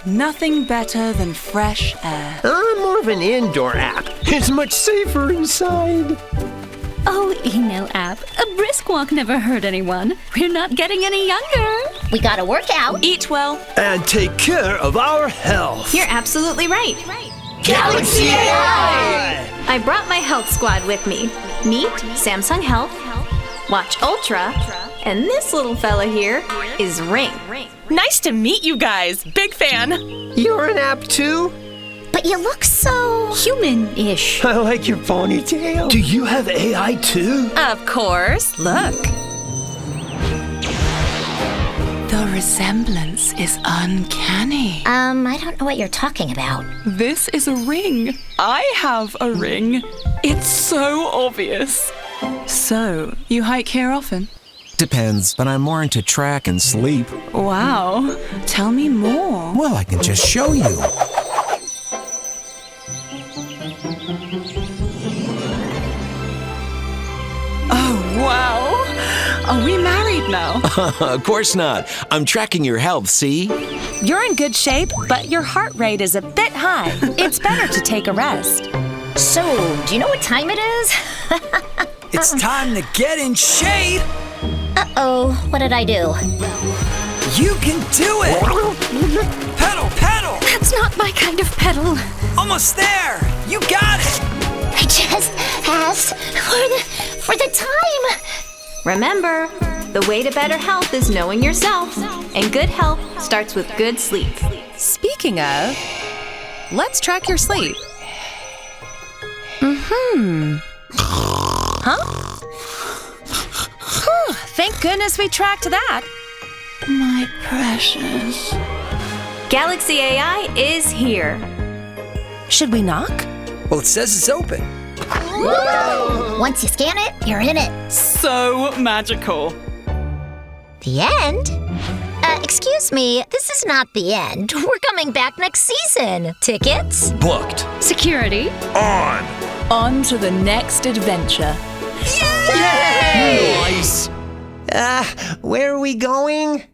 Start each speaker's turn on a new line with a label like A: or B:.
A: Nothing better than fresh air.
B: I'm more of an indoor app. It's much safer inside.
C: Oh, app. A brisk walk never hurt anyone. We're not getting any younger.
D: We gotta work out.
A: Eat well.
B: And take care of our health.
E: You're absolutely right.
B: Galaxy AI!
E: I brought my health squad with me. Meet Samsung Health, Watch Ultra, and this little fella here is Ring.
F: Nice to meet you guys. Big fan.
B: You're an app too?
D: But you look so human-ish.
B: I like your ponytail. Do you have AI too?
F: Of course. Look.
A: The resemblance is uncanny.
D: I don't know what you're talking about.
A: This is a ring. I have a ring. It's so obvious. So, you hike here often?
G: Depends, but I'm more into track and sleep.
A: Wow. Tell me more.
G: Well, I can just show you.
A: Oh, wow. Are we married now?
G: Of course not. I'm tracking your health, see?
F: You're in good shape, but your heart rate is a bit high. It's better to take a rest.
D: So, do you know what time it is?
H: It's time to get in shape.
D: Uh-oh, what did I do?
H: You can do it. Pedal, pedal.
C: That's not my kind of pedal.
H: Almost there. You got it.
D: I just asked for the time.
E: Remember, the way to better health is knowing yourself. And good health starts with good sleep.
F: Speaking of, let's track your sleep. Huh? Whew, thank goodness we tracked that.
A: My precious.
E: Galaxy AI is here.
F: Should we knock?
H: Well, it says it's open.
D: Once you scan it, you're in it.
A: So magical.
D: The end? Excuse me, this is not the end. We're coming back next season. Tickets?
H: Booked.
C: Security?
A: On to the next adventure.
B: Nice! Where are we going?